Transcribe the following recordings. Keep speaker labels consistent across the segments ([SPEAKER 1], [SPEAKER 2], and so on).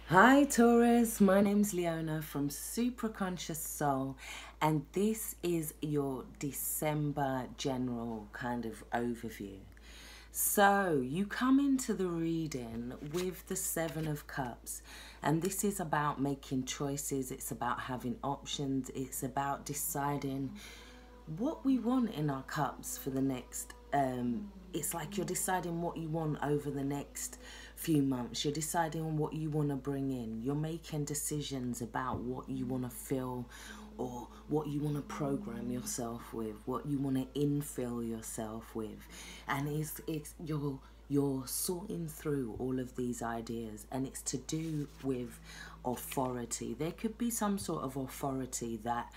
[SPEAKER 1] Hi Taurus, my name's Leona from Supraconscious Soul, and this is your December general kind of overview. So you come into the reading with the Seven of Cups, and this is about making choices, it's about having options, it's about deciding what we want in our cups for the next it's like you're deciding what you want over the next few months. You're deciding what you want to bring in. You're making decisions about what you want to feel, or what you want to program yourself with, what you want to infill yourself with. And it's you're sorting through all of these ideas, and it's to do with authority. There could be some sort of authority that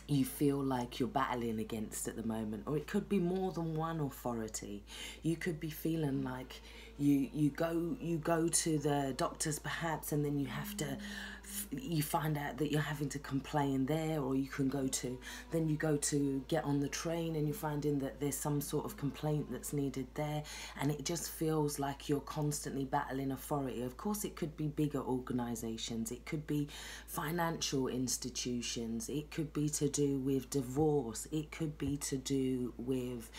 [SPEAKER 1] you feel like you're battling against at the moment, or it could be more than one authority. You could be feeling like you go to the doctors perhaps, and then you find out that you're having to complain there, or you go to get on the train and you're finding that there's some sort of complaint that's needed there, and it just feels like you're constantly battling authority. Of course, it could be bigger organizations, it could be financial institutions, it could be to do with divorce, it could be to do with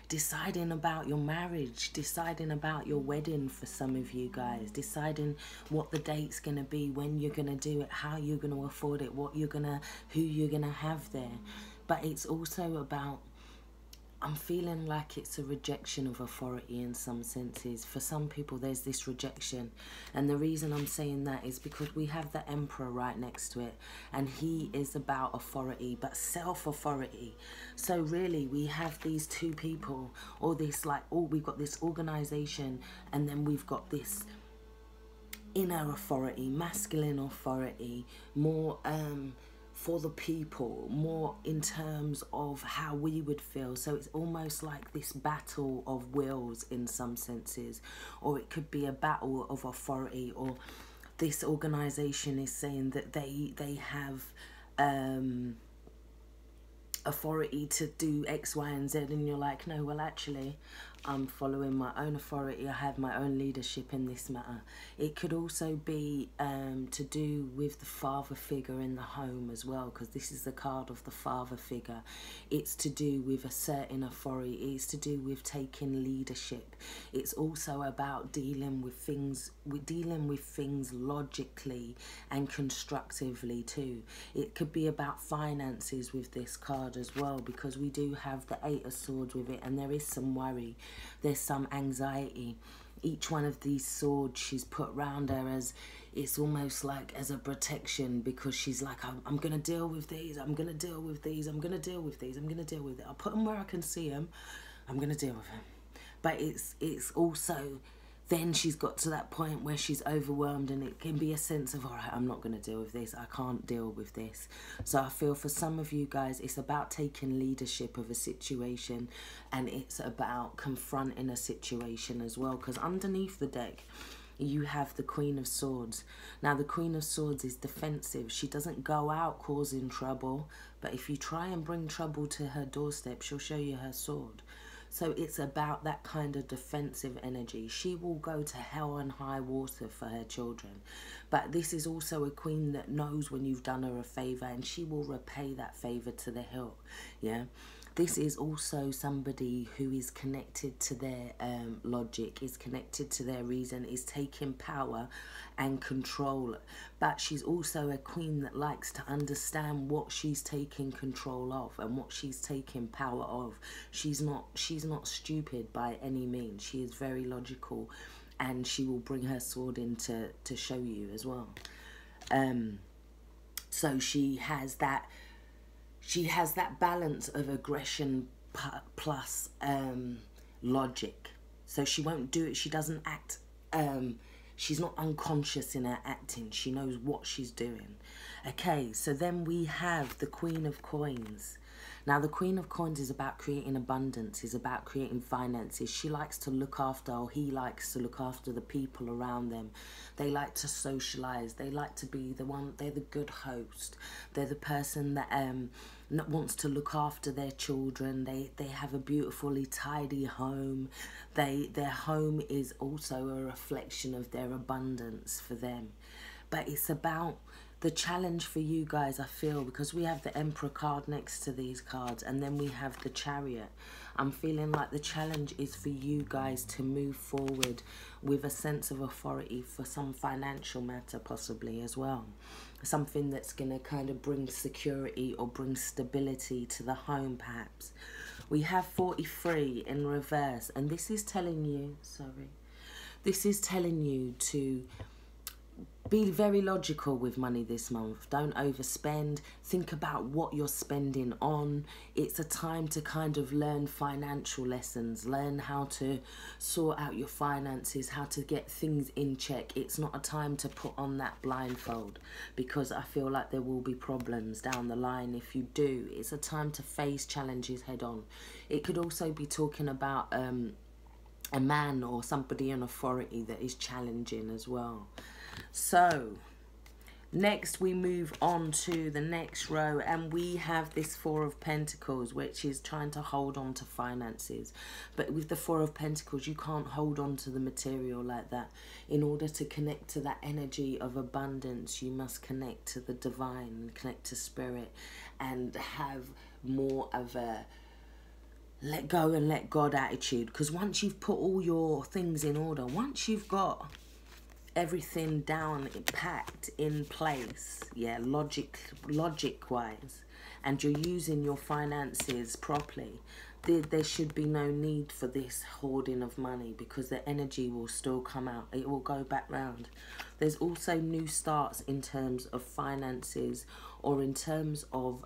[SPEAKER 1] deciding about your marriage, deciding about your wedding for some of you guys, deciding what the date's gonna be, when you're gonna do it, how you're gonna afford it, who you're gonna have there. But it's also about, I'm feeling like it's a rejection of authority in some senses. For some people, there's this rejection. And the reason I'm saying that is because we have the Emperor right next to it. And he is about authority, but self-authority. So really, we have these two people, or this we've got this organization, and then we've got this inner authority, masculine authority, more for the people, more in terms of how we would feel. So it's almost like this battle of wills in some senses, or it could be a battle of authority, or this organization is saying that they have authority to do X, Y, and Z, and you're like, no, well, actually, I'm following my own authority. I have my own leadership in this matter. It could also be to do with the father figure in the home as well, because this is the card of the father figure. It's to do with asserting authority. It's to do with taking leadership. It's also about dealing with things logically and constructively too. It could be about finances with this card as well, because we do have the Eight of Swords with it, and there is some worry, there's some anxiety. Each one of these swords she's put around her as, it's almost like as a protection, because she's like, I'm going to deal with these, I'm going to deal with these, I'm going to deal with these, I'm going to deal with it. I'll put them where I can see them, I'm going to deal with them. But it's also, then she's got to that point where she's overwhelmed, and it can be a sense of, all right, I'm not going to deal with this, I can't deal with this. So I feel for some of you guys, it's about taking leadership of a situation, and it's about confronting a situation as well, because underneath the deck, you have the Queen of Swords. Now, the Queen of Swords is defensive. She doesn't go out causing trouble, but if you try and bring trouble to her doorstep, she'll show you her sword. So it's about that kind of defensive energy. She will go to hell and high water for her children. But this is also a queen that knows when you've done her a favour, and she will repay that favour to the hilt. Yeah. This is also somebody who is connected to their logic, is connected to their reason, is taking power and control. But she's also a queen that likes to understand what she's taking control of and what she's taking power of. She's not stupid by any means. She is very logical, and she will bring her sword in to show you as well. So she has that balance of aggression plus logic. So she won't do it. She doesn't act. She's not unconscious in her acting. She knows what she's doing. Okay, so then we have the Queen of Coins. Now, the Queen of Coins is about creating abundance, is about creating finances. She likes to look after, or he likes to look after the people around them. They like to socialize. They like to be the one, they're the good host. They're the person that wants to look after their children. They have a beautifully tidy home. Their home is also a reflection of their abundance for them. But it's about the challenge for you guys, I feel, because we have the Emperor card next to these cards, and then we have the Chariot. I'm feeling like the challenge is for you guys to move forward with a sense of authority for some financial matter, possibly as well. Something that's going to kind of bring security or bring stability to the home, perhaps. We have 43 in reverse, and this is telling you, this is telling you to be very logical with money this month. Don't overspend. Think about what you're spending on. It's a time to kind of learn financial lessons. Learn how to sort out your finances, how to get things in check. It's not a time to put on that blindfold, because I feel like there will be problems down the line if you do. It's a time to face challenges head on. It could also be talking about a man or somebody in authority that is challenging as well. So next we move on to the next row, and we have this Four of Pentacles, which is trying to hold on to finances. But with the Four of Pentacles, you can't hold on to the material like that. In order to connect to that energy of abundance, you must connect to the divine, connect to spirit, and have more of a let go and let God attitude. Because once you've put all your things in order, once you've got everything down, packed in place, yeah, logic wise, and you're using your finances properly, there should be no need for this hoarding of money, because the energy will still come out. It will go back round. There's also new starts in terms of finances, or in terms of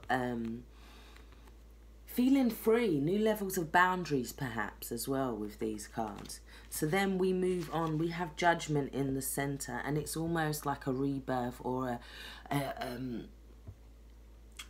[SPEAKER 1] feeling free, new levels of boundaries perhaps as well with these cards. So then we move on. We have Judgment in the center, and it's almost like a rebirth or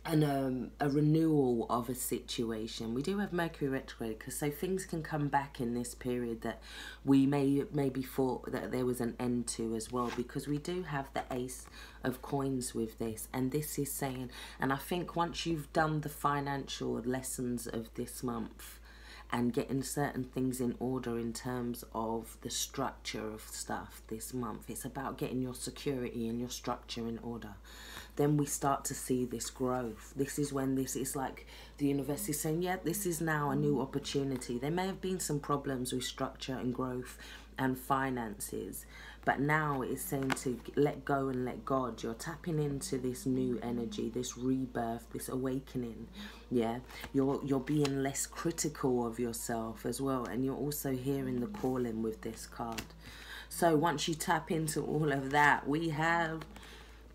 [SPEAKER 1] a renewal of a situation. We do have Mercury retrograde, because so things can come back in this period that we maybe thought that there was an end to as well, because we do have the Ace of Coins with this, and this is saying, and I think once you've done the financial lessons of this month and getting certain things in order in terms of the structure of stuff this month, it's about getting your security and your structure in order. Then we start to see this growth. This is when this is like the universe is saying, yeah, this is now a new opportunity. There may have been some problems with structure and growth and finances, but now it's saying to let go and let God. You're tapping into this new energy, this rebirth, this awakening. Yeah, you're being less critical of yourself as well, and you're also hearing the calling with this card. So once you tap into all of that, we have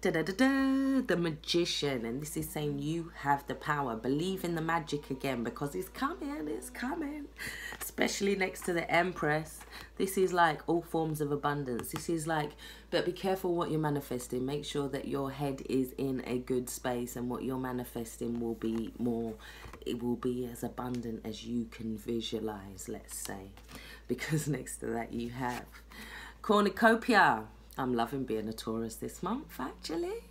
[SPEAKER 1] the Magician, and this is saying you have the power. Believe in the magic again, because it's coming, especially next to the Empress. This is like all forms of abundance. This is like, but be careful what you're manifesting. Make sure that your head is in a good space, and what you're manifesting will be more, it will be as abundant as you can visualize, let's say, because next to that you have Cornucopia. I'm loving being a Taurus this month, actually.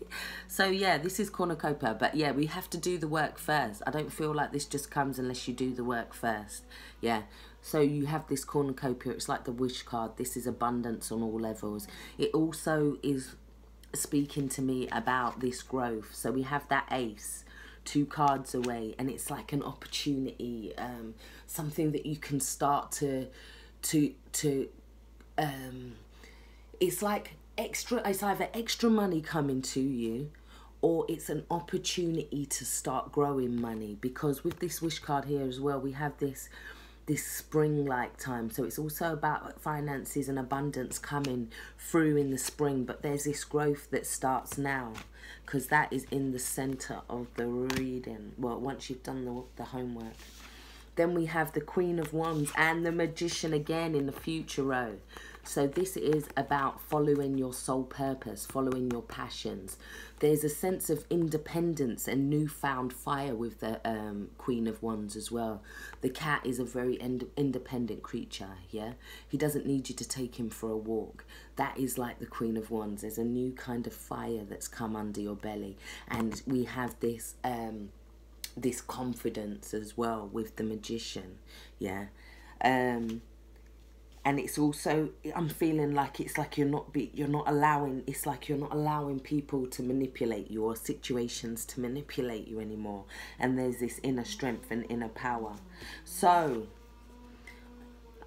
[SPEAKER 1] So yeah, this is cornucopia, but yeah, we have to do the work first. I don't feel like this just comes unless you do the work first. Yeah, so you have this cornucopia. It's like the wish card. This is abundance on all levels. It also is speaking to me about this growth. So we have that Ace, 2 cards away, and it's like an opportunity, something that you can start to it's like extra, it's either extra money coming to you, or it's an opportunity to start growing money. Because with this wish card here as well, we have this spring-like time. So it's also about finances and abundance coming through in the spring. But there's this growth that starts now, because that is in the center of the reading. Well, once you've done the homework. Then we have the Queen of Wands and the Magician again in the future row. So this is about following your soul purpose, following your passions. There's a sense of independence and newfound fire with the Queen of Wands as well. The cat is a very independent creature, yeah? He doesn't need you to take him for a walk. That is like the Queen of Wands. There's a new kind of fire that's come under your belly. And we have this this confidence as well with the Magician, yeah? And it's also, I'm feeling like it's like you're not allowing people to manipulate you, or situations to manipulate you anymore. And there's this inner strength and inner power. So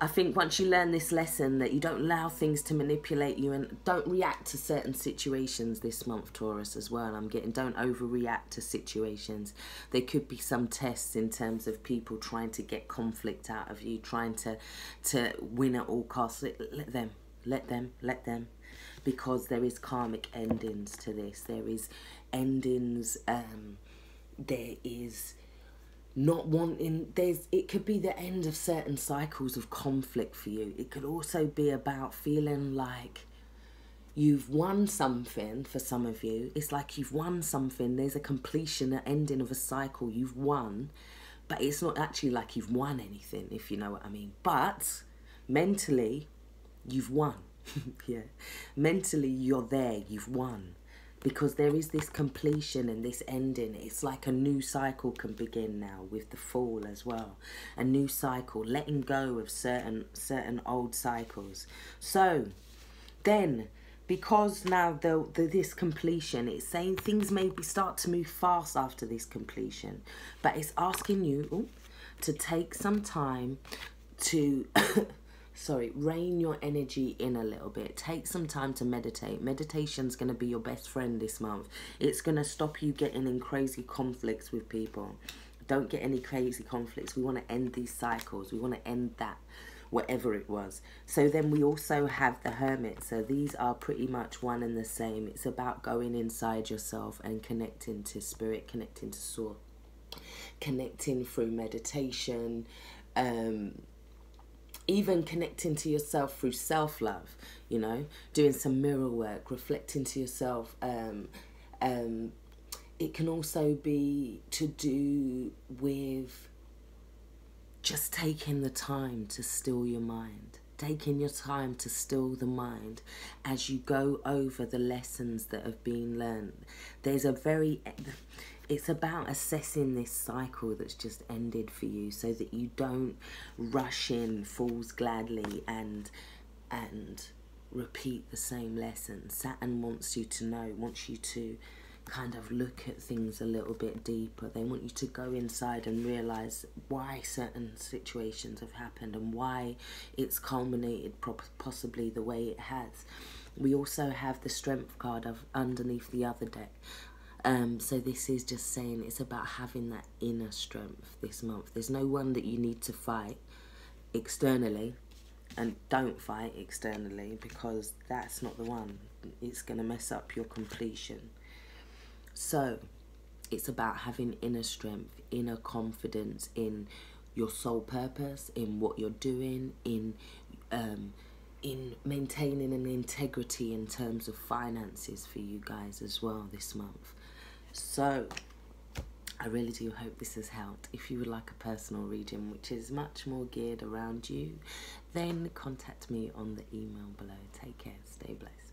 [SPEAKER 1] I think once you learn this lesson that you don't allow things to manipulate you, and don't react to certain situations this month, Taurus, as well. Don't overreact to situations. There could be some tests in terms of people trying to get conflict out of you, trying to win at all costs. Let them. Because there is karmic endings to this. There is endings, there is not wanting, it could be the end of certain cycles of conflict for you. It could also be about feeling like you've won something. For some of you, it's like you've won something. There's a completion, an ending of a cycle. You've won, but it's not actually like you've won anything, if you know what I mean. But mentally, you've won. Yeah, mentally you're there, you've won. Because there is this completion and this ending. It's like a new cycle can begin now with the Fool as well. A new cycle, letting go of certain old cycles. So then, because now this completion, it's saying things maybe start to move fast after this completion. But it's asking you to take some time to... rein your energy in a little bit. Take some time to meditate. Meditation's going to be your best friend this month. It's going to stop you getting in crazy conflicts with people. Don't get any crazy conflicts. We want to end these cycles. We want to end that, whatever it was. So then we also have the Hermit. So these are pretty much one and the same. It's about going inside yourself and connecting to spirit, connecting to soul, connecting through meditation, even connecting to yourself through self-love, you know, doing some mirror work, reflecting to yourself. It can also be to do with just taking the time to still your mind, taking your time to still the mind as you go over the lessons that have been learned. It's about assessing this cycle that's just ended for you, so that you don't rush in fools gladly and repeat the same lessons. Saturn wants you to know, wants you to kind of look at things a little bit deeper. They want you to go inside and realise why certain situations have happened and why it's culminated possibly the way it has. We also have the Strength card underneath the other deck. So this is just saying it's about having that inner strength this month. There's no one that you need to fight externally, and don't fight externally, because that's not the one. It's going to mess up your completion. So it's about having inner strength, inner confidence in your soul purpose, in what you're doing, in maintaining an integrity in terms of finances for you guys as well this month. So I really do hope this has helped. If you would like a personal reading which is much more geared around you, then contact me on the email below. Take care, stay blessed.